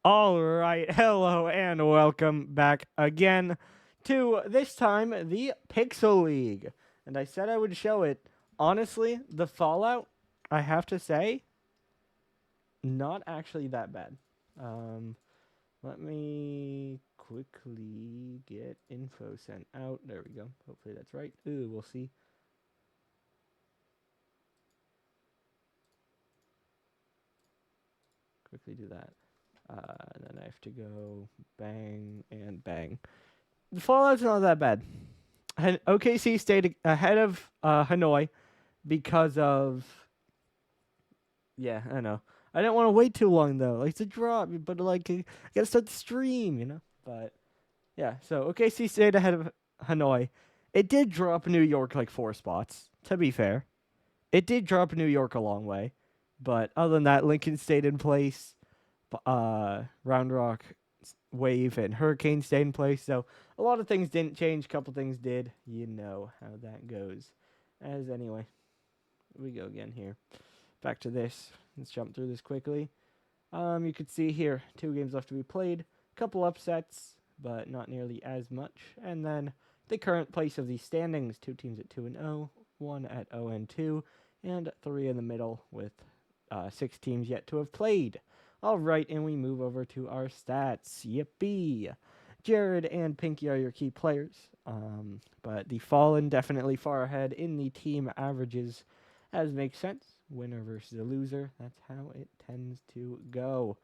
All right, hello and welcome back again to this time the Pixel League. And I said I would show it. Honestly, the Fallout, I have to say, not actually that bad. Um, Let me quickly get info sent out. There we go. Hopefully that's right. Ooh, we'll see. Quickly do that. And then I have to go bang and bang. The Fallout's not that bad. OKC stayed ahead of Hanoi because of I know. I didn't want to wait too long though. Like it's a drop, but like I gotta start the stream. But yeah, so OKC stayed ahead of Hanoi. It did drop New York like 4 spots. To be fair, it did drop New York a long way, but other than that, Lincoln stayed in place. Round Rock, Wave, and Hurricane stayed in place. So a lot of things didn't change. A couple things did. You know how that goes. As anyway, we go again here. Back to this. Let's jump through this quickly. You could see here 2 games left to be played. Couple upsets, but not nearly as much. And then the current place of the standings: 2 teams at 2-0, 1 at 0-2, and 3 in the middle with 6 teams yet to have played. All right, and we move over to our stats. Yippee! Jared and Pinky are your key players, but the Fallen definitely far ahead in the team averages, as makes sense. Winner versus a loser. That's how it tends to go.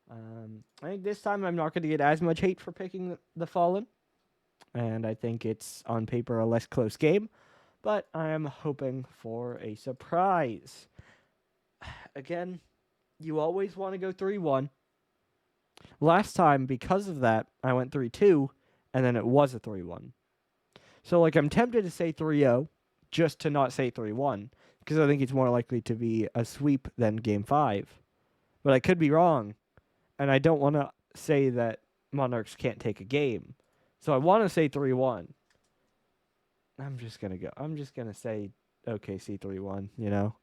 I think this time I'm not going to get as much hate for picking the Fallen, and I think it's on paper a less close game, but I am hoping for a surprise. Again, you always want to go 3-1. Last time, because of that, I went 3-2, and then it was a 3-1. So, like, I'm tempted to say 3-0 just to not say 3-1, because I think it's more likely to be a sweep than Game 5. But I could be wrong, and I don't want to say that Monarchs can't take a game. So I want to say 3-1. I'm just going to say OKC 3-1,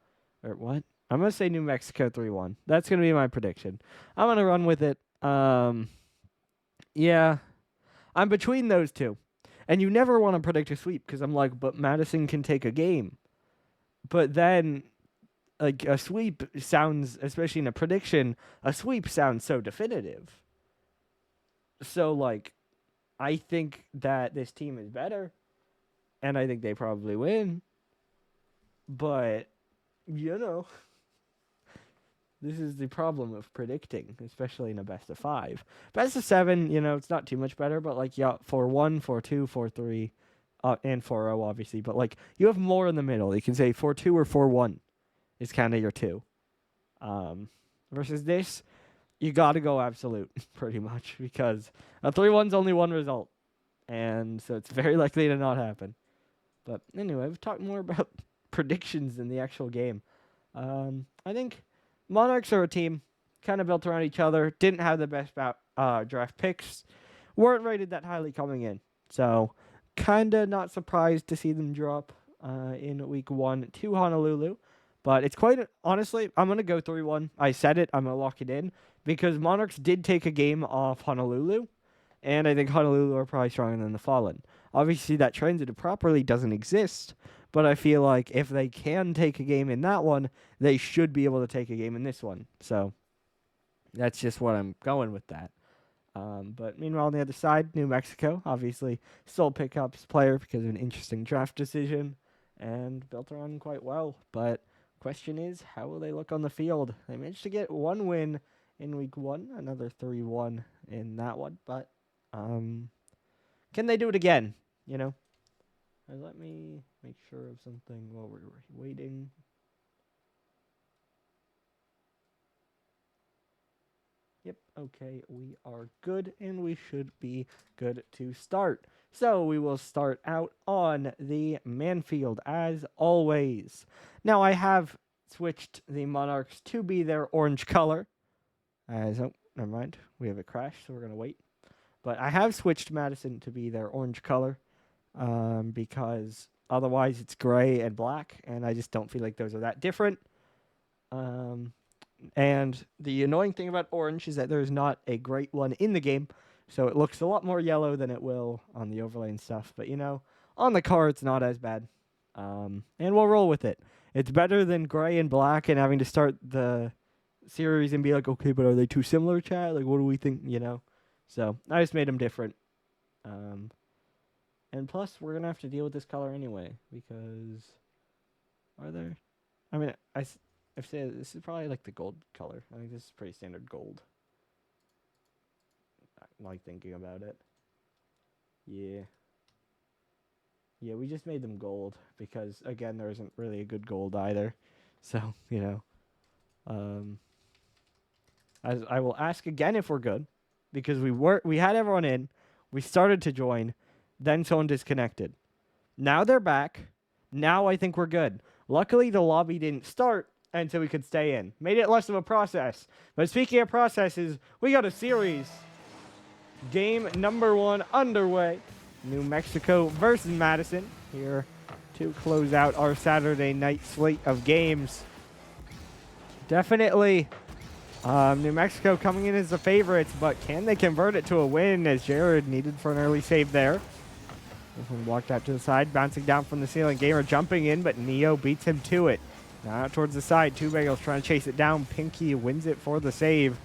Or what? I'm going to say New Mexico 3-1. That's going to be my prediction. I'm going to run with it. Yeah. I'm between those two. And you never want to predict a sweep because I'm like, but Madison can take a game. But then, like, a sweep sounds, especially in a prediction, a sweep sounds so definitive. So, like, I think that this team is better. And I think they probably win. But, this is the problem of predicting, especially in a best of 5. Best of 7, it's not too much better, but like 4-1, 4-2, 4-3, and 4-0 obviously. But like you have more in the middle. You can say 4-2 or 4-1 is kind of your 2. Versus this, you got to go absolute pretty much because a 3-1's only one result, and so it's very likely to not happen. But anyway, we've talked more about predictions than the actual game. I think Monarchs are a team kind of built around each other, didn't have the best draft picks, weren't rated that highly coming in. So kind of not surprised to see them drop in week 1 to Honolulu. But it's quite, honestly, I'm going to go 3-1. I said it, I'm going to lock it in because Monarchs did take a game off Honolulu, and I think Honolulu are probably stronger than the Fallen. Obviously, that transitive properly doesn't exist, but I feel like if they can take a game in that one, they should be able to take a game in this one. So that's just what I'm going with that. But meanwhile, on the other side, New Mexico, obviously, still pick up his player because of an interesting draft decision and built around him quite well. But question is, how will they look on the field? They managed to get 1 win in week 1, another 3-1 in that one. But can they do it again? Let me make sure of something while we're waiting. Yep, okay, we are good, and we should be good to start. So we will start out on the Manfield, as always. Now, I have switched the Monarchs to be their orange color. Oh, never mind. We have a crash, so we're going to wait. But I have switched Madison to be their orange color because otherwise it's gray and black, and I just don't feel like those are that different. And the annoying thing about orange is that there's not a great one in the game, so it looks a lot more yellow than it will on the overlay and stuff. But, you know, on the car, it's not as bad. And we'll roll with it. It's better than gray and black and having to start the series and be like, okay, but are they too similar, chat? Like, what do we think, you know? So I just made them different. And plus, we're going to have to deal with this color anyway, because are there? I mean, I've said this is probably like the gold color. I think this is pretty standard gold. I'm like thinking about it. Yeah. Yeah, we just made them gold because, again, there isn't really a good gold either. So, you know. As I will ask again if we're good, because we had everyone in, we started to join, then someone disconnected. Now they're back. Now I think we're good. Luckily, the lobby didn't start, and so we could stay in. Made it less of a process. But speaking of processes, we got a series. Game number 1 underway. New Mexico versus Madison here to close out our Saturday night slate of games. Definitely New Mexico coming in as the favorites, but can they convert it to a win as Jared needed for an early save there? This one blocked out to the side, bouncing down from the ceiling. Gamer jumping in, but Neo beats him to it. Now out towards the side, Two Bagels trying to chase it down. Pinky wins it for the save.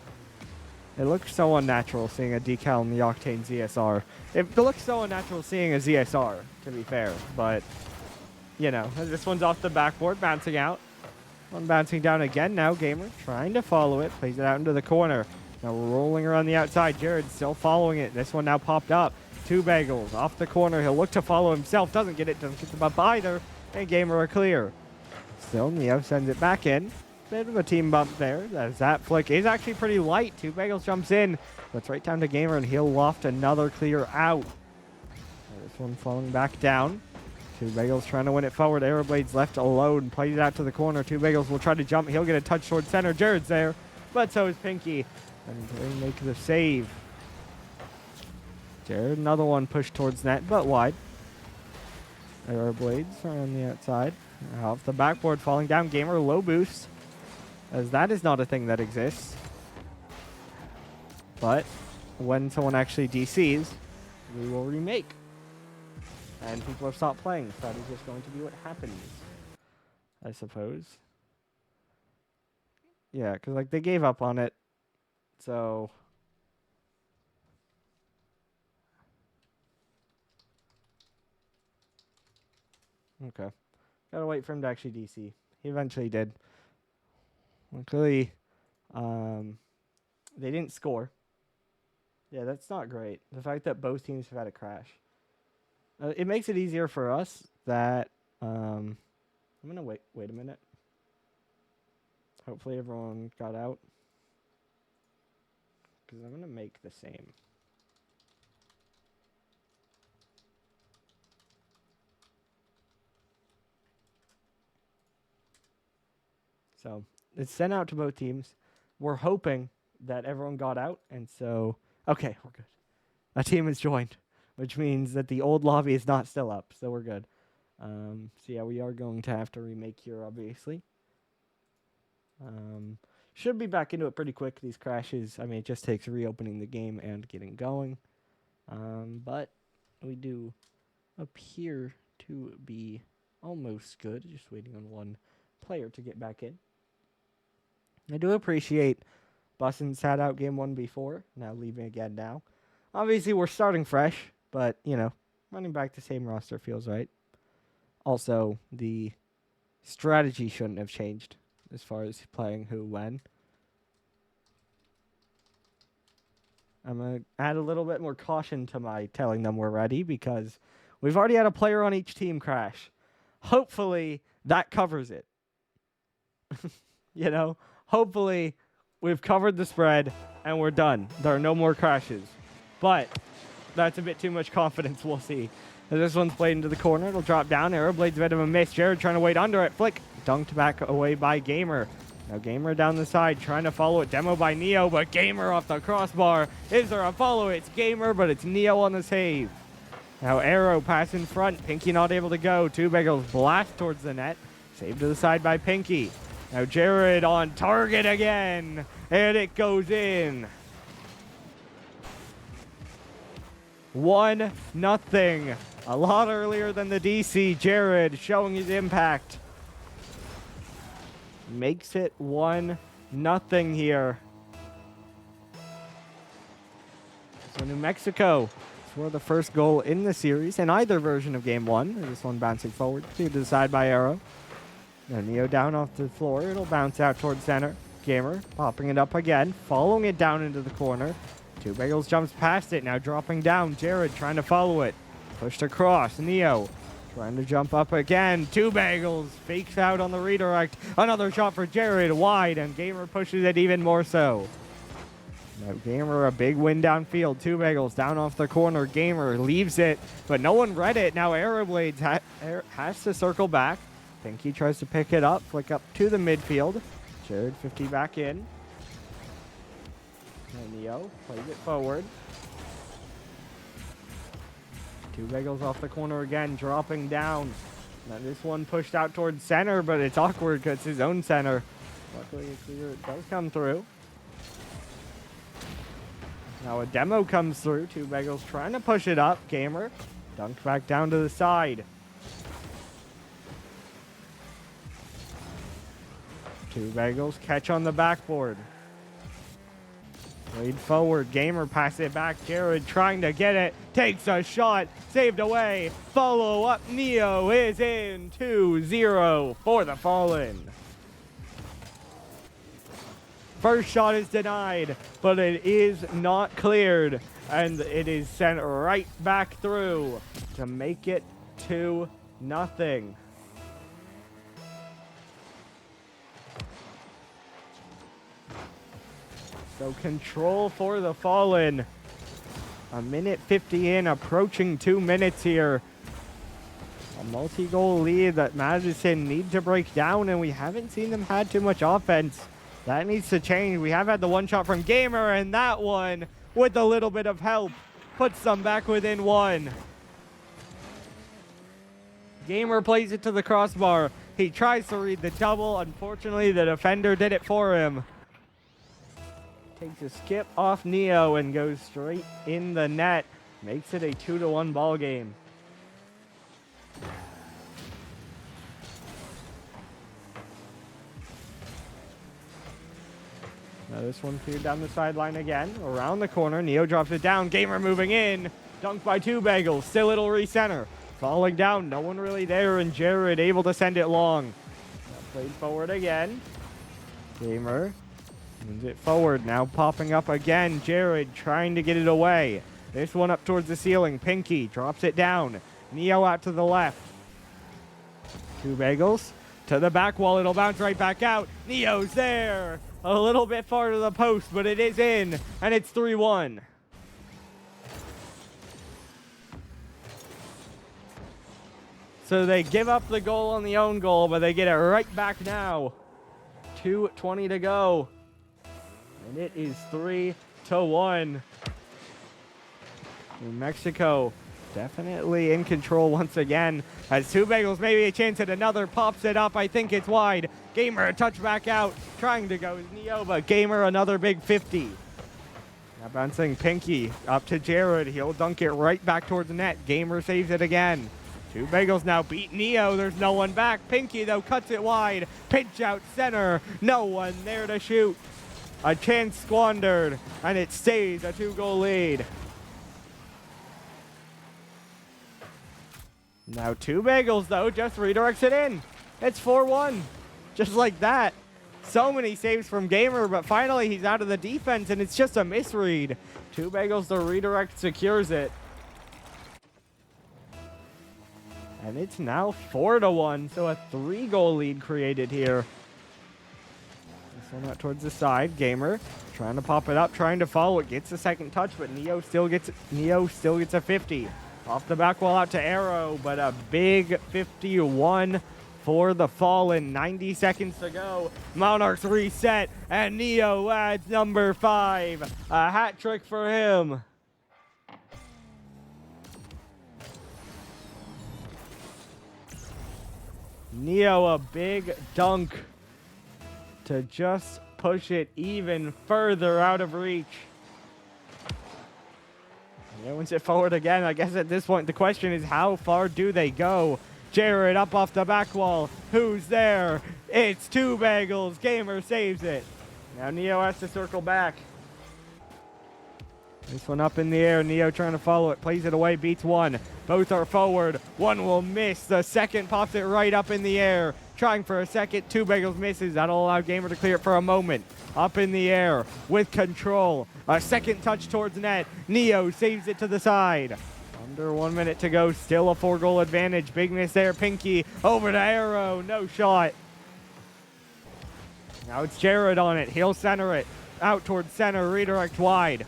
It looks so unnatural seeing a decal in the Octane ZSR. It looks so unnatural seeing a ZSR, to be fair. But, you know, this one's off the backboard, bouncing out. One bouncing down again now. Gamer trying to follow it. Plays it out into the corner. Now rolling around the outside. Jared still following it. This one now popped up. Two Bagels off the corner. He'll look to follow himself. Doesn't get it. Doesn't get the bump either. And Gamer are clear. Still, Neo sends it back in. Bit of a team bump there, as that flick is actually pretty light. Two Bagels jumps in, but it's right down to Gamer, and he'll loft another clear out. This one falling back down. Two Bagels trying to win it forward. Aeroblade's left alone, plays it out to the corner. Two Bagels will try to jump. He'll get a touch towards center. Jared's there, but so is Pinky. And they make the save. Jared, another one pushed towards net, but wide. Aeroblades are on the outside. Off the backboard, falling down. Gamer, low boost, as that is not a thing that exists. But when someone actually DCs, we will remake. And people have stopped playing, so that is just going to be what happens, I suppose. Yeah, because like they gave up on it, so... Okay. Gotta wait for him to actually DC. He eventually did. Luckily, they didn't score. Yeah, that's not great. The fact that both teams have had a crash. It makes it easier for us that... I'm going to wait a minute. Hopefully everyone got out. Because I'm going to make the same. So it's sent out to both teams. We're hoping that everyone got out, and so okay, we're good. A team has joined, which means that the old lobby is not still up, so we're good. So yeah, we are going to have to remake here, obviously. Should be back into it pretty quick. These crashes, I mean, it just takes reopening the game and getting going. But we do appear to be almost good. Just waiting on one player to get back in. I do appreciate Bussin sat out game 1 before, now leaving again now. Obviously, we're starting fresh, but, you know, running back the same roster feels right. Also, the strategy shouldn't have changed as far as playing who when. I'm going to add a little bit more caution to my telling them we're ready because we've already had a player on each team crash. Hopefully, that covers it. You know, hopefully we've covered the spread and we're done. There are no more crashes. But that's a bit too much confidence. We'll see. As this one's played into the corner, it'll drop down. Aeroblade's a bit of a miss. Jared trying to wait under it. Flick dunked back away by Gamer. Now Gamer down the side trying to follow it. Demo by Neo, but Gamer off the crossbar. Is there a follow? It's Gamer, but it's Neo on the save. Now Arrow pass in front. Pinky not able to go. Two Bagels blast towards the net. Saved to the side by Pinky. Now Jared on target again, and it goes in. 1-0. A lot earlier than the DC. Jared showing his impact. Makes it 1-0 here. So New Mexico scored the first goal in the series in either version of Game 1. This one bouncing forward to the side by Arrow. Now Neo down off the floor. It'll bounce out towards center. Gamer popping it up again, following it down into the corner. Two Bagels jumps past it, now dropping down. Jared trying to follow it. Pushed across. Neo trying to jump up again. Two Bagels fakes out on the redirect. Another shot for Jared wide, and Gamer pushes it even more so. Now Gamer a big win downfield. Two Bagels down off the corner. Gamer leaves it, but no one read it. Now Aeroblades has to circle back. Pinky tries to pick it up, flick up to the midfield. Jared 50 back in. And Neo plays it forward. Two Bagels off the corner again, dropping down. Now this one pushed out towards center, but it's awkward because it's his own center. Luckily, it does come through. Now a demo comes through. Two Bagels trying to push it up. Gamer dunked back down to the side. Two Bagels catch on the backboard. Played forward. Gamer passes it back. Jared trying to get it. Takes a shot. Saved away. Follow up. Neo is in 2-0 for the Fallen. First shot is denied, but it is not cleared. And it is sent right back through to make it 2-0. So control for the Fallen. A minute 50 in, approaching 2 minutes here. A multi-goal lead that Madison need to break down, and we haven't seen them had too much offense. That needs to change. We have had the one shot from Gamer, and that one, with a little bit of help, puts them back within one. Gamer plays it to the crossbar. He tries to read the double. Unfortunately, the defender did it for him. Takes a skip off Neo and goes straight in the net. Makes it a 2-1 ball game. Now this one cleared down the sideline again. Around the corner. Neo drops it down. Gamer moving in. Dunked by Two Bagels. Still it'll recenter. Falling down. No one really there, and Jared able to send it long. Now played forward again. Gamer moves it forward, now popping up again. Jared trying to get it away. This one up towards the ceiling. Pinky drops it down. Neo out to the left. Two Bagels to the back wall. It'll bounce right back out. Neo's there. A little bit far to the post, but it is in, and it's 3-1. So they give up the goal on the own goal, but they get it right back now. 2:20 to go. And it is 3-1. New Mexico definitely in control once again. As Two Bagels maybe a chance at another, pops it up. I think it's wide. Gamer a touch back out. Trying to go is Neo, but Gamer another big 50. Now bouncing Pinky up to Jared. He'll dunk it right back towards the net. Gamer saves it again. Two Bagels now beat Neo. There's no one back. Pinky, though, cuts it wide. Pinch out center. No one there to shoot. A chance squandered, and it stays a 2-goal lead. Now Two Bagels, though, just redirects it in. It's 4-1. Just like that. So many saves from Gamer, but finally he's out of the defense, and it's just a misread. Two Bagels, the redirect secures it. And it's now 4-1, so a 3-goal lead created here. This one out towards the side. Gamer trying to pop it up, trying to follow it. Gets a second touch, but Neo still gets a 50. Off the back wall out to Arrow, but a big 51 for the Fallen. 90 seconds to go. Monarchs reset, and Neo adds number 5. A hat trick for him. Neo a big dunk to just push it even further out of reach. He wins it forward again. I guess at this point the question is, how far do they go? Jared up off the back wall. Who's there? It's Two Bagels. Gamer saves it. Now Neo has to circle back. This one up in the air. Neo trying to follow it. Plays it away. Beats one. Both are forward. One will miss. The second pops it right up in the air. Trying for a second. Two Bagels misses. That'll allow Gamer to clear it for a moment. Up in the air with control. A second touch towards net. Neo saves it to the side. Under 1 minute to go. Still a 4-goal advantage. Big miss there. Pinky over to Arrow. No shot. Now it's Jared on it. He'll center it. Out towards center. Redirect wide.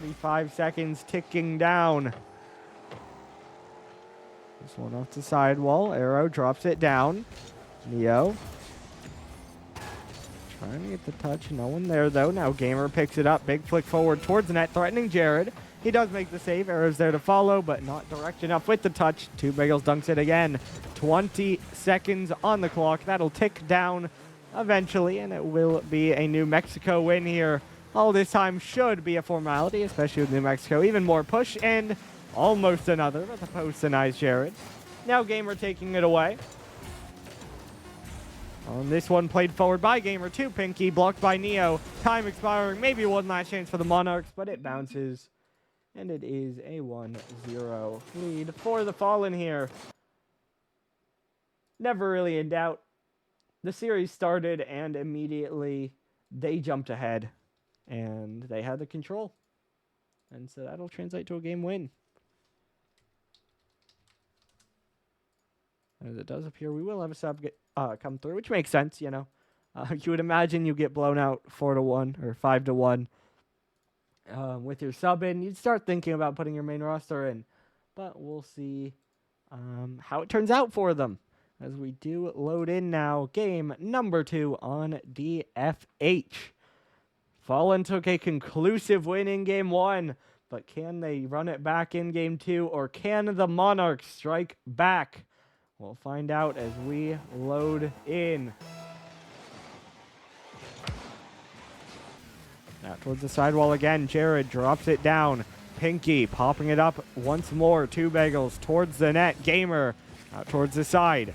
45 seconds ticking down. This one off the sidewall. Arrow drops it down. Neo trying to get the touch. No one there, though. Now Gamer picks it up. Big flick forward towards the net, threatening Jared. He does make the save. Arrow's there to follow, but not direct enough with the touch. Two Bagels dunks it again. 20 seconds on the clock. That'll tick down eventually, and it will be a New Mexico win here. All this time should be a formality, especially with New Mexico. Even more push, and almost another, but the post denies Jared. Now Gamer taking it away. On this one, played forward by Gamer to Pinky, blocked by Neo. Time expiring, maybe one last chance for the Monarchs, but it bounces. And it is a 1-0 lead for the Fallen here. Never really in doubt. The series started, and immediately they jumped ahead. And they had the control. And so that'll translate to a game win. As it does appear, we will have a sub come through, which makes sense, you know. You would imagine you get blown out 4-1 or 5-1 with your sub in. You'd start thinking about putting your main roster in. But we'll see how it turns out for them. As we do load in now, game number 2 on DFH. Fallen took a conclusive win in game 1, but can they run it back in game 2, or can the Monarchs strike back? We'll find out as we load in. Now towards the sidewall again, Jared drops it down. Pinky popping it up once more. Two Bagels towards the net. Gamer out towards the side.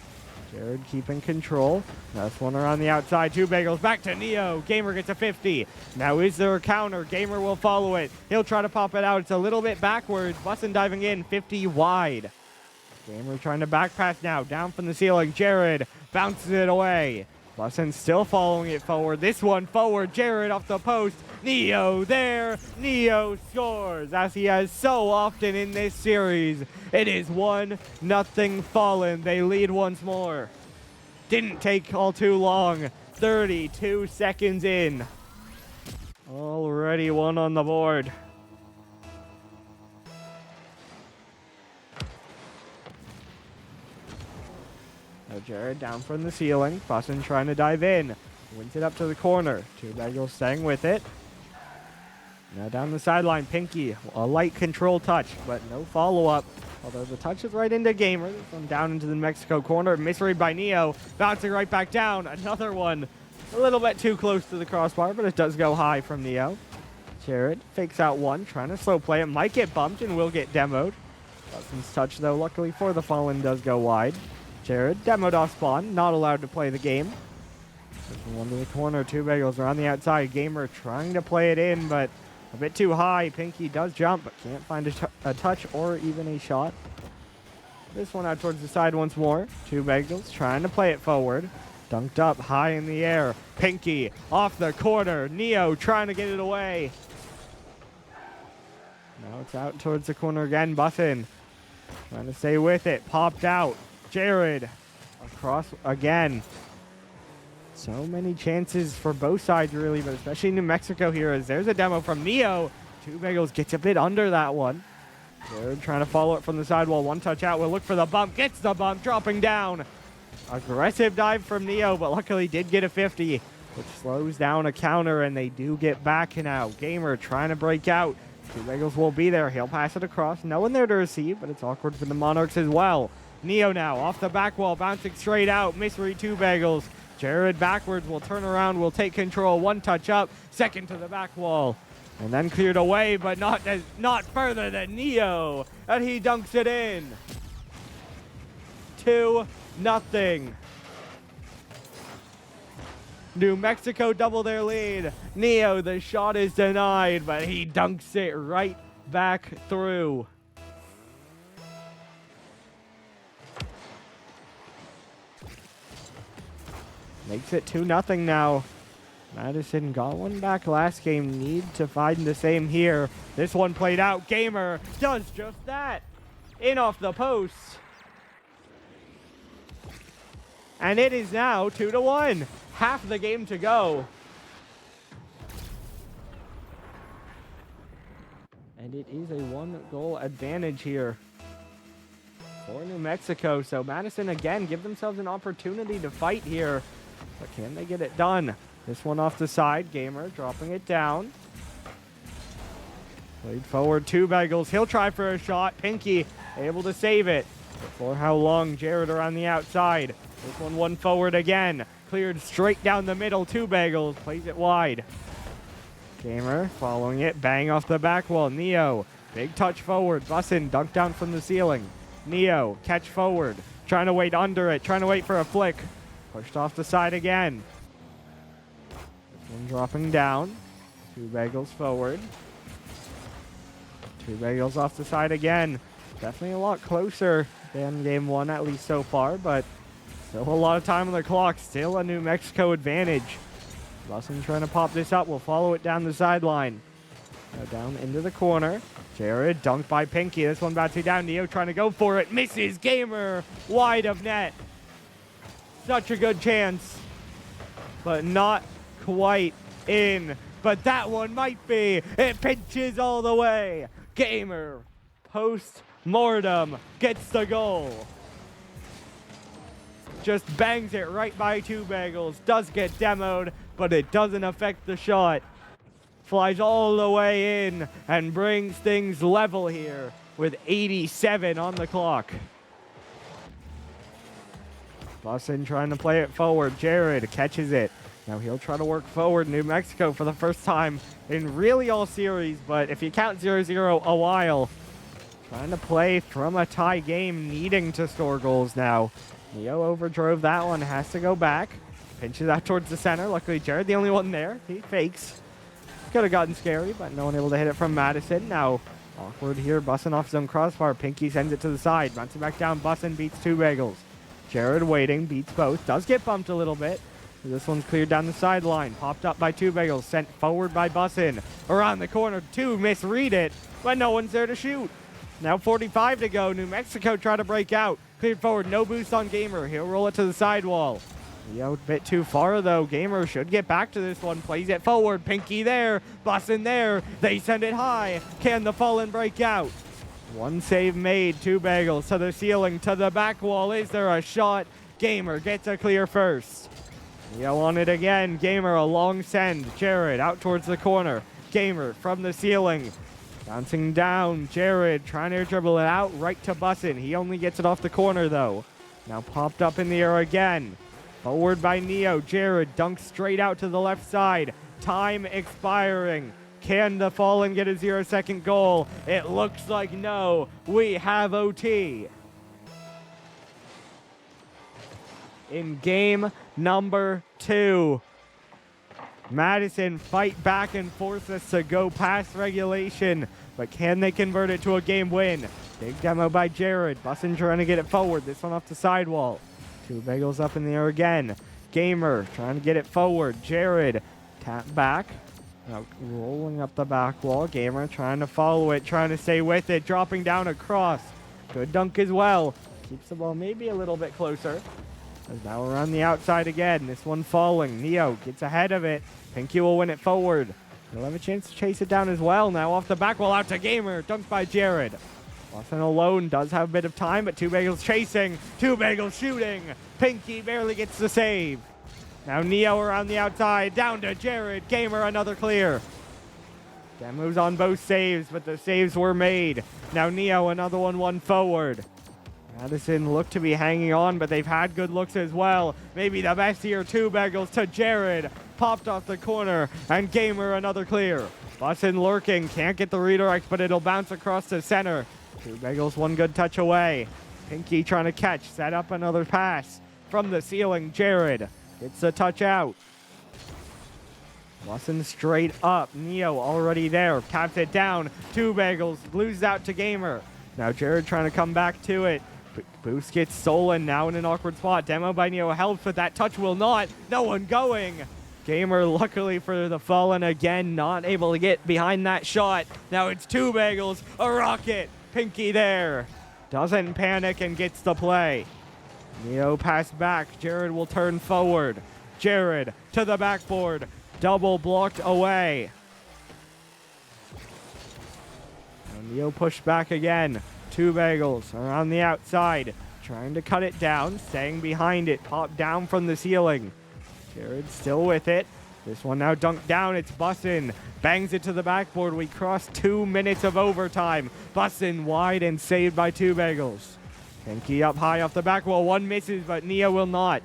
Jared keeping control. That's one around the outside. Two Bagels back to Neo. Gamer gets a 50. Now is there a counter? Gamer will follow it. He'll try to pop it out. It's a little bit backwards. Bussin diving in. 50 wide. Gamer trying to back pass now. Down from the ceiling. Jared bounces it away. Bussin still following it forward. This one forward. Jared off the post. Neo there. Neo scores, as he has so often in this series. It is 1-0 Fallen. They lead once more. Didn't take all too long. 32 seconds in. Already one on the board. Now Jared down from the ceiling. Bussin trying to dive in. Wins it up to the corner. Two Bagels staying with it. Now down the sideline, Pinky, a light control touch, but no follow-up. Although the touch is right into Gamer. This one down into the Mexico corner. Misread by Neo. Bouncing right back down. Another one a little bit too close to the crossbar, but it does go high from Neo. Jared fakes out one, trying to slow play it. Might get bumped and will get demoed. Bussin's touch, though, luckily for the Fallen, does go wide. Jared demoed off spawn, not allowed to play the game. Pushing one to the corner. Two Bagels are on the outside. Gamer trying to play it in, but a bit too high. Pinky does jump, but can't find a touch or even a shot. This one out towards the side once more. Two Bagels trying to play it forward. Dunked up high in the air. Pinky off the corner. Neo trying to get it away. Now it's out towards the corner again. Bussin trying to stay with it. Popped out. Jared across again. So many chances for both sides, really, but especially New Mexico here, as there's a demo from Neo. Two Bagels gets a bit under that one. Jared trying to follow it from the sidewall. One touch out. We'll look for the bump. Gets the bump. Dropping down. Aggressive dive from Neo, but luckily did get a 50, which slows down a counter, and they do get back now. Gamer trying to break out. Two Bagels will be there. He'll pass it across. No one there to receive, but it's awkward for the Monarchs as well. Neo now off the back wall, bouncing straight out. Misread Two Bagels. Jared backwards will turn around, will take control. One touch up, second to the back wall. And then cleared away, but not further than Neo. And he dunks it in. 2-0. New Mexico double their lead. Neo, the shot is denied, but he dunks it right back through. Makes it 2-0 now. Madison got one back last game. Need to find the same here. This one played out. Gamer does just that. In off the post. And it is now 2-1. Half the game to go. And it is a 1-goal advantage here for New Mexico. So Madison again give themselves an opportunity to fight here. But can they get it done? This one off the side. Gamer dropping it down. Played forward, Two Bagels. He'll try for a shot. Pinky able to save it. But for how long? Jared around the outside. This one forward again. Cleared straight down the middle. Two Bagels plays it wide. Gamer following it. Bang off the back wall. Neo. Big touch forward. Bussin dunk down from the ceiling. Neo catch forward. Trying to wait under it. Trying to wait for a flick. Pushed off the side again. This one dropping down. Two Bagels forward. Two Bagels off the side again. Definitely a lot closer than game one, at least so far, but still a lot of time on the clock. Still a New Mexico advantage. Bussin trying to pop this up. We'll follow it down the sideline. Down into the corner. Jared dunked by Pinky. This one about to down. Neo trying to go for it. Misses. Gamer wide of net. Such a good chance, but not quite in. But that one might be. It pinches all the way. Gamer post-mortem gets the goal. Just bangs it right by Two Bagels. Does get demoed, but it doesn't affect the shot. Flies all the way in and brings things level here with 87 on the clock. Bussin trying to play it forward. Jared catches it. Now he'll try to work forward. New Mexico for the first time in really all series, but if you count 0-0 a while, trying to play from a tie game, needing to score goals now. Neo overdrove that one, has to go back. Pinches out towards the center. Luckily, Jared, the only one there. He fakes. Could have gotten scary, but no one able to hit it from Madison. Now, awkward here. Bussin off his own crossbar. Pinky sends it to the side. Bounces back down. Bussin beats Two Bagels. Jared waiting, beats both. Does get bumped a little bit. This one's cleared down the sideline. Popped up by Two Bagels. Sent forward by Bussin. Around the corner. Two misread it, but no one's there to shoot. Now 45 to go. New Mexico try to break out. Cleared forward. No boost on Gamer. He'll roll it to the sidewall. Neo a bit too far, though. Gamer should get back to this one. Plays it forward. Pinky there. Bussin there. They send it high. Can the Fallen break out? One save made. Two Bagels to the ceiling, to the back wall. Is there a shot? Gamer gets a clear first. Neo on it again. Gamer a long send. Jared out towards the corner. Gamer from the ceiling. Bouncing down. Jared trying to dribble it out right to Bussin. He only gets it off the corner, though. Now popped up in the air again. Forward by Neo. Jared dunks straight out to the left side. Time expiring. Can the Fallen get a 0-second goal? It looks like no. We have OT. In game number 2, Madison fight back and force us to go past regulation, but can they convert it to a game win? Big demo by Jared. Bussin trying to get it forward. This one off the sidewall. Two Bagels up in the air again. Gamer trying to get it forward. Jared tap back. Now rolling up the back wall. Gamer trying to follow it, trying to stay with it, dropping down across. Good dunk as well. Keeps the ball maybe a little bit closer. As now around the outside again. This one falling. Neo gets ahead of it. Pinky will win it forward. He'll have a chance to chase it down as well. Now off the back wall out to Gamer. Dunked by Jared. Bussin alone does have a bit of time, but Two Bagels chasing. Two Bagels shooting. Pinky barely gets the save. Now Neo around the outside, down to Jared. Gamer another clear. Demos on both saves, but the saves were made. Now Neo another one forward. Madison looked to be hanging on, but they've had good looks as well. Maybe the best here, two bagels to Jared. Popped off the corner, and Gamer another clear. Bussin lurking, can't get the redirect, but it'll bounce across the center. Two bagels, one good touch away. Pinky trying to catch, set up another pass. From the ceiling, Jared gets the touch out. Bussin straight up, Neo already there, taps it down. Two bagels, loses out to Gamer. Now Jared trying to come back to it. Boost gets stolen, now in an awkward spot. Demo by Neo helps, but that touch will not. No one going. Gamer, luckily for the Fallen again, not able to get behind that shot. Now it's two bagels, a rocket. Pinky there. Doesn't panic and gets the play. Neo pass back. Jared will turn forward. Jared to the backboard. Double blocked away. Now Neo pushed back again. Two bagels around the outside. Trying to cut it down. Staying behind it. Pop down from the ceiling. Jared still with it. This one now dunked down. It's Bussin. Bangs it to the backboard. We cross 2 minutes of overtime. Bussin wide and saved by two bagels. Pinky up high off the back wall. One misses, but Neo will not.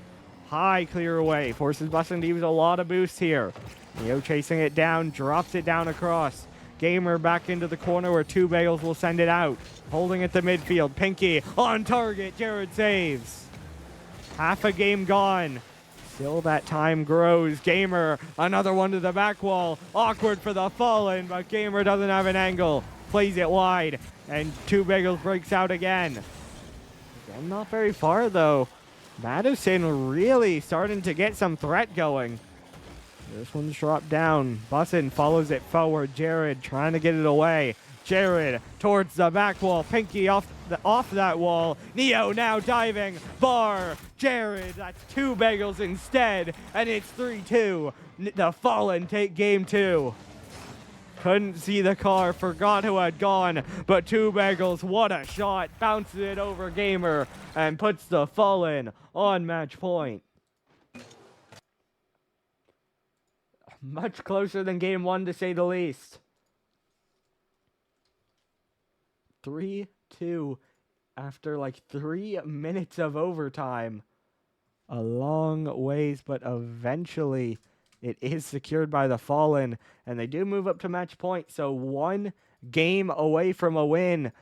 High clear away. Forces Bussin to use a lot of boost here. Neo chasing it down. Drops it down across. Gamer back into the corner where two bagels will send it out. Holding at the midfield. Pinky on target. Jared saves. Half a game gone. Still that time grows. Gamer, another one to the back wall. Awkward for the Fallen, but Gamer doesn't have an angle. Plays it wide, and two bagels breaks out again. Again, not very far though. Madison really starting to get some threat going. This one's dropped down. Bussin follows it forward. Jared trying to get it away. Jared towards the back wall. Pinky off that wall. Neo now diving. Bar. Jared. That's two bagels instead. And it's 3-2. The Fallen take game two. Couldn't see the car. Forgot who had gone. But two bagels. What a shot. Bounces it over Gamer. And puts the Fallen on match point. Much closer than game one, to say the least. 3-2 after like 3 minutes of overtime. A long ways, but eventually it is secured by the Fallen. And they do move up to match point, so 1 game away from a win.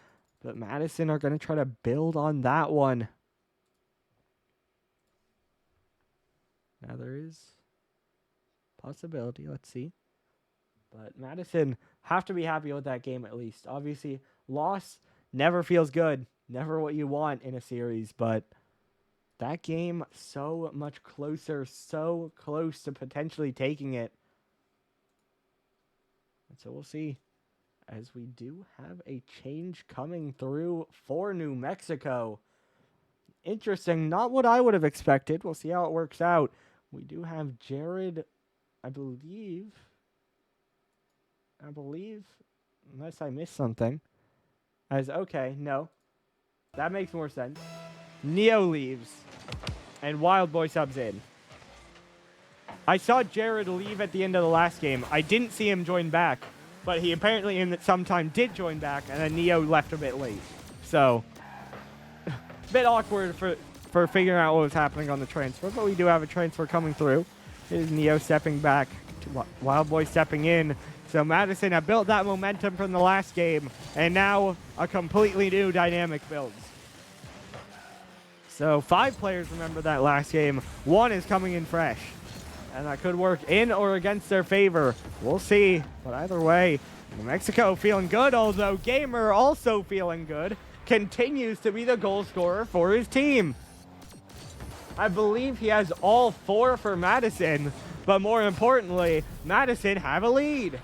But Madison are going to try to build on that one. Now there is possibility. Let's see. But Madison have to be happy with that game at least. Obviously, loss never feels good. Never what you want in a series. But that game, so much closer. So close to potentially taking it. And so we'll see. As we do have a change coming through for New Mexico. Interesting. Not what I would have expected. We'll see how it works out. We do have Jared, I believe, unless I missed something. Okay, no. That makes more sense. Neo leaves, and Wild Boy subs in. I saw Jared leave at the end of the last game. I didn't see him join back, but he apparently in some time did join back, and then Neo left a bit late. So, a bit awkward for figuring out what was happening on the transfer, but we do have a transfer coming through. It is Neo stepping back, to Wild Boy stepping in. So Madison have built that momentum from the last game, and now a completely new dynamic builds. So 5 players remember that last game. 1 is coming in fresh, and that could work in or against their favor. We'll see, but either way, New Mexico feeling good, although Gamer also feeling good. Continues to be the goal scorer for his team. I believe he has all 4 for Madison, but more importantly, Madison have a lead.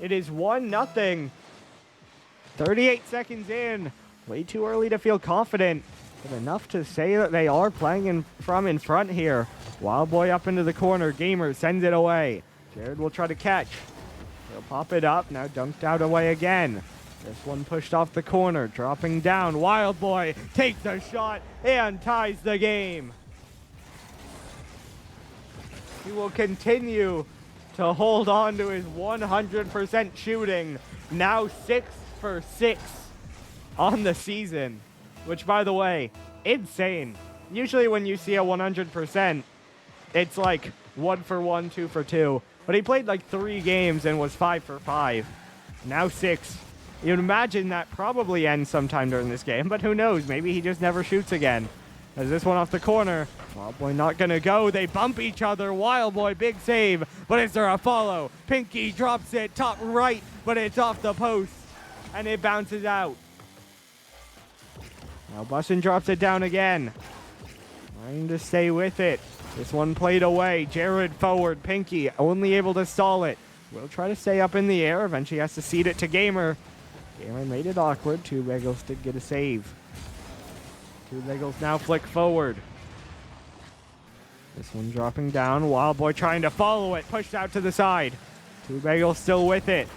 It is 1-0. 38 seconds in. Way too early to feel confident, but enough to say that they are playing in front here. Wild Boy up into the corner. Gamer sends it away. Jared will try to catch. He'll pop it up. Now dunked out away again. This one pushed off the corner, dropping down. Wild Boy takes a shot and ties the game. He will continue to hold on to his 100% shooting. Now 6 for 6 on the season, which, by the way, insane. Usually when you see a 100%, it's like 1 for 1, 2 for 2. But he played like 3 games and was 5 for 5. Now 6. You'd imagine that probably ends sometime during this game, but who knows? Maybe he just never shoots again. As this one off the corner. Wildboy not gonna go. They bump each other. Wildboy, big save. But is there a follow? Pinky drops it top right, but it's off the post. And it bounces out. Now Bussin drops it down again. Trying to stay with it. This one played away. Jared forward. Pinky only able to stall it. Will try to stay up in the air. Eventually has to seed it to Gamer. Gamer made it awkward. Two Bagels did get a save. Two Bagels now flick forward. This one dropping down. Wildboy trying to follow it. Pushed out to the side. Two Bagels still with it.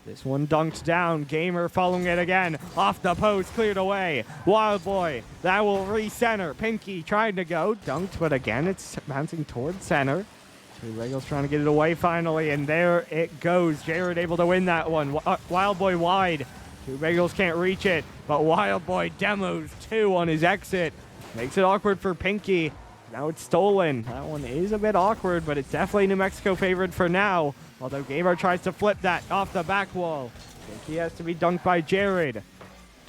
This one dunked down. Gamer following it again. Off the post. Cleared away. Wildboy. That will re-center. Pinky trying to go. Dunked, but again it's bouncing towards center. Two Bagels trying to get it away finally, and there it goes. Jared able to win that one. Wildboy wide. Two Bagels can't reach it, but Wildboy demos 2 on his exit. Makes it awkward for Pinky. Now it's stolen. That one is a bit awkward, but it's definitely New Mexico favored for now. Although Gamer tries to flip that off the back wall. Pinky has to be dunked by Jared.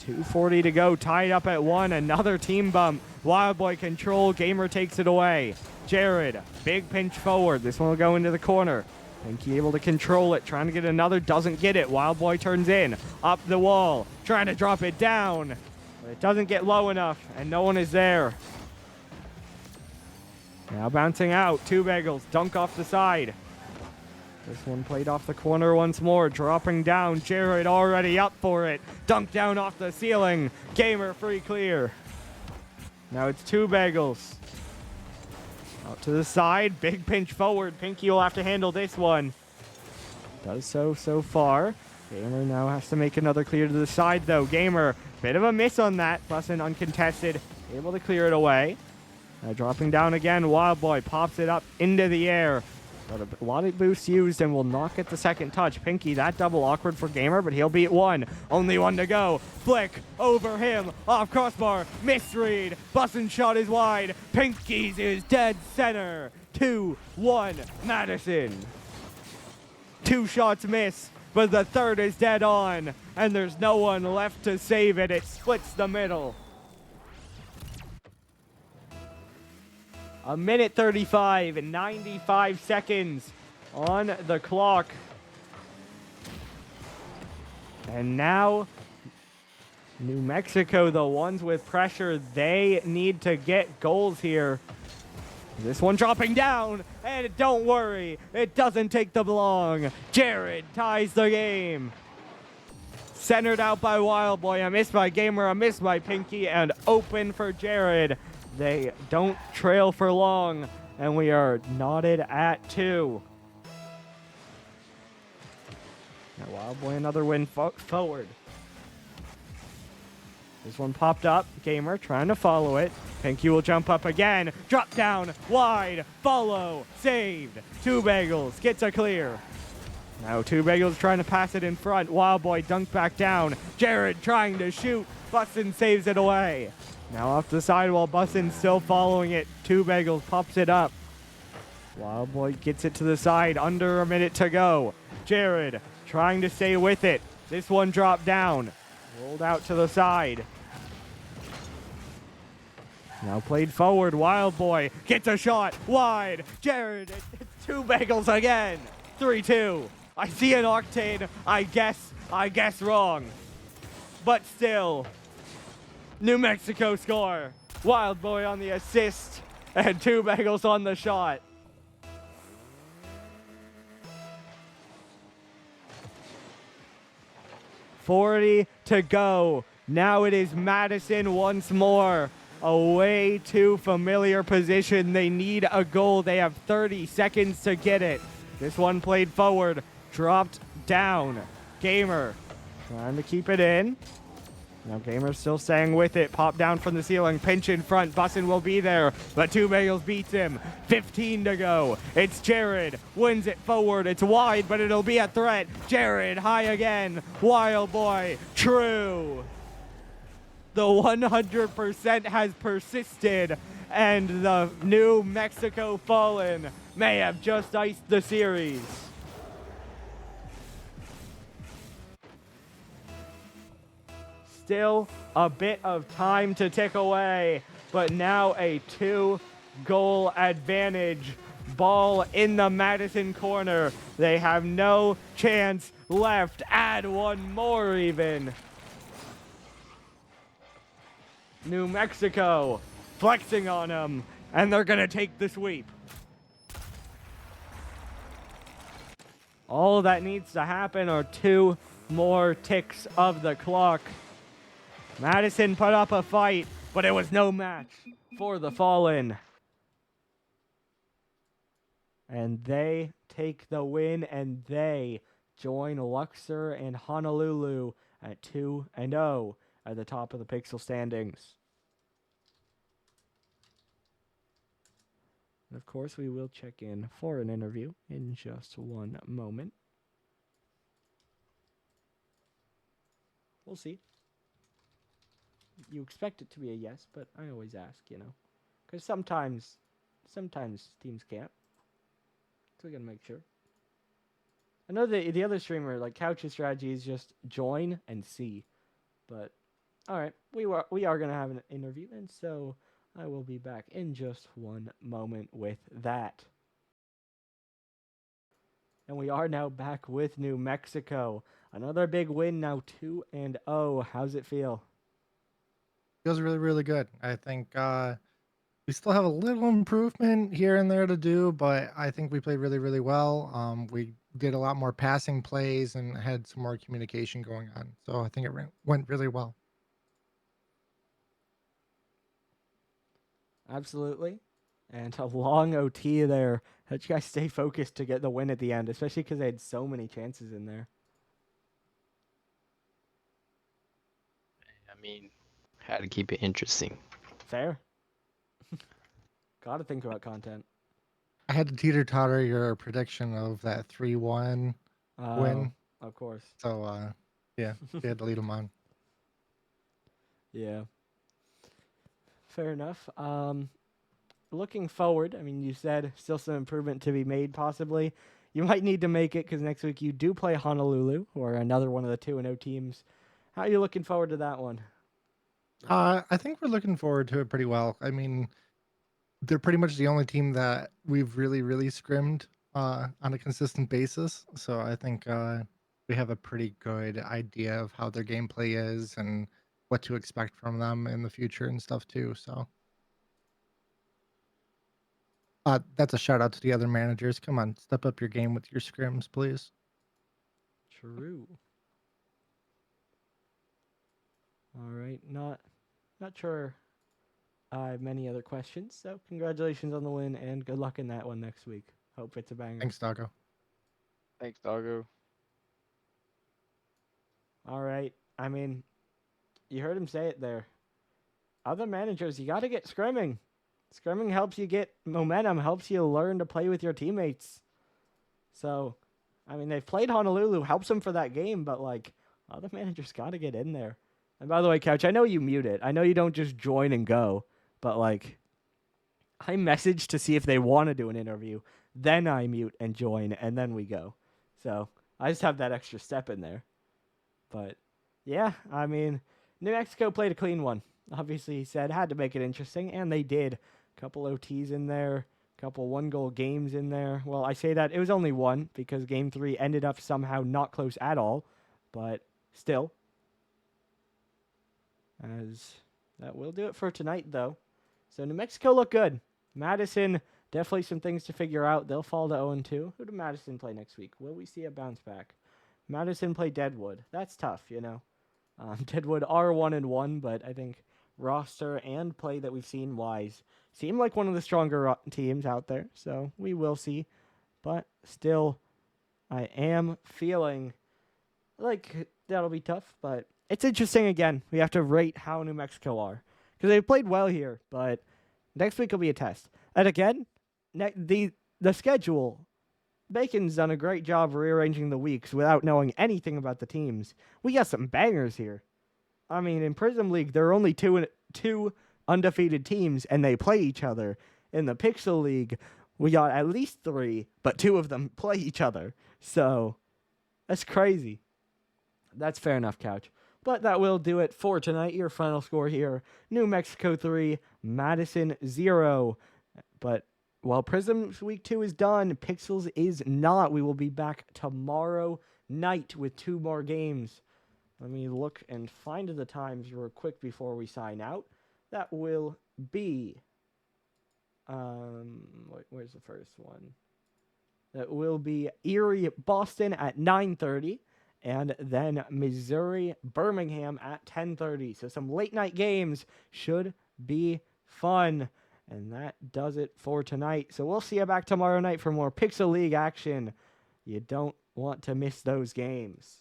2:40 to go, tied up at 1. Another team bump. Wildboy control. Gamer takes it away. Jared, big pinch forward. This one will go into the corner. Pinky able to control it. Trying to get another. Doesn't get it. Wildboy turns in. Up the wall. Trying to drop it down. But it doesn't get low enough. And no one is there. Now bouncing out. Two Bagels. Dunk off the side. This one played off the corner once more. Dropping down. Jared already up for it. Dunk down off the ceiling. Gamer free clear. Now it's Two Bagels. Out to the side. Big pinch forward. Pinky will have to handle this one. Does so far. Gamer now has to make another clear to the side, though. Gamer, bit of a miss on that. Bussin uncontested. Able to clear it away. Now dropping down again. Wildboy pops it up into the air. But a lot of boosts used and will not get the second touch. Pinky, that double awkward for Gamer, but he'll beat 1. Only 1 to go. Flick over him. Off crossbar. Misread. Bussin shot is wide. Pinky's is dead center. 2-1 Madison. 2 shots miss, but the third is dead on. And there's no one left to save it. It splits the middle. 1:35 and 95 seconds on the clock. And now, New Mexico, the ones with pressure, they need to get goals here. This one dropping down, and don't worry, it doesn't take them long. Jared ties the game. Centered out by Wildboy, a miss by Gamer, a miss by Pinky, and open for Jared. They don't trail for long, and we are knotted at 2. Now Wildboy another win forward. This one popped up. Gamer trying to follow it. Pinky will jump up again. Drop down, wide, follow, saved. Two Bagels gets a clear. Now Two Bagels trying to pass it in front. Wildboy dunked back down. Jared trying to shoot. Bussin saves it away. Now off the side while Bussin still following it. Two Bagels pops it up. Wildboy gets it to the side. Under a minute to go. Jared trying to stay with it. This one dropped down. Rolled out to the side. Now played forward. Wildboy gets a shot. Wide. Jared, it's Two Bagels again. 3-2. I see an octane. I guess wrong. But still. New Mexico score. Wildboy on the assist. And Two Bagels on the shot. .40 to go. Now it is Madison once more. A way too familiar position. They need a goal. They have 30 seconds to get it. This one played forward. Dropped down. Gamer trying to keep it in. Now Gamer's still staying with it. Pop down from the ceiling. Pinch in front. Bussin will be there. But Two Bagels beats him. 15 to go. It's Jared. Wins it forward. It's wide, but it'll be a threat. Jared high again. Wild boy. True. The 100% has persisted. And the New Mexico Fallen may have just iced the series. Still a bit of time to tick away, but now a 2-goal advantage. Ball in the Madison corner. They have no chance left. Add one more even. New Mexico flexing on them, and they're going to take the sweep. All that needs to happen are 2 more ticks of the clock. Madison put up a fight, but it was no match for the Fallen. And they take the win, and they join Luxor and Honolulu at 2-0 at the top of the Pixel standings. And of course, we will check in for an interview in just one moment. We'll see. You expect it to be a yes, but I always ask, you know. Because sometimes teams can't. So we gotta make sure. I know the other streamer, like Couch's strategy is just join and see. But, alright, we are gonna have an interview, and so I will be back in just one moment with that. And we are now back with New Mexico. Another big win, now 2-0. How's it feel? Feels really, really good. I think we still have a little improvement here and there to do, but I think we played really, really well. We did a lot more passing plays and had some more communication going on. So I think it went really well. Absolutely. And a long OT there. How'd you guys stay focused to get the win at the end, especially because they had so many chances in there? I mean, had to keep it interesting. Fair. Gotta think about content. I had to teeter-totter your prediction of that 3-1 win. Of course. So, yeah, we had to lead them on. Yeah. Fair enough. Looking forward, I mean, you said still some improvement to be made, possibly. You might need to make it because next week you do play Honolulu, who are another one of the 2-0 teams. How are you looking forward to that one? I think we're looking forward to it pretty well. I mean, they're pretty much the only team that we've really, really scrimmed on a consistent basis. So I think we have a pretty good idea of how their gameplay is and what to expect from them in the future and stuff too. So that's a shout out to the other managers. Come on, step up your game with your scrims, please. True. All right, not sure I have many other questions, so congratulations on the win and good luck in that one next week. Hope it's a banger. Thanks, Doggo. Thanks, Doggo. All right. I mean, you heard him say it there. Other managers, you got to get scrimming. Scrimming helps you get momentum, helps you learn to play with your teammates. So, I mean, they've played Honolulu, helps them for that game, but, like, other managers got to get in there. And by the way, Couch, I know you mute it. I know you don't just join and go, but, like, I message to see if they want to do an interview. Then I mute and join, and then we go. So, I just have that extra step in there. But, yeah, I mean, New Mexico played a clean one. Obviously, he said, had to make it interesting, and they did. Couple OTs in there, couple 1-goal games in there. Well, I say that it was only one because Game 3 ended up somehow not close at all, but still. As that will do it for tonight, though. So New Mexico look good. Madison, definitely some things to figure out. They'll fall to 0-2. Who do Madison play next week? Will we see a bounce back? Madison play Deadwood. That's tough, you know. Deadwood are 1-1, but I think roster and play that we've seen wise seem like one of the stronger teams out there. So we will see. But still, I am feeling like that'll be tough. But it's interesting again. We have to rate how New Mexico are because they played well here, but next week will be a test. And again, the schedule. Bacon's done a great job rearranging the weeks without knowing anything about the teams. We got some bangers here. I mean, in Prism League, there are only two undefeated teams, and they play each other. In the Pixel League, we got at least 3, but 2 of them play each other. So, that's crazy. That's fair enough, Couch. But that will do it for tonight. Your final score here, New Mexico 3, Madison 0. But while Prism's Week 2 is done, Pixels is not. We will be back tomorrow night with 2 more games. Let me look and find the times real quick before we sign out. That will be... where's the first one? That will be Erie, Boston at 9:30. And then Missouri, Birmingham at 10:30. So some late night games should be fun. And that does it for tonight. So we'll see you back tomorrow night for more Pixel League action. You don't want to miss those games.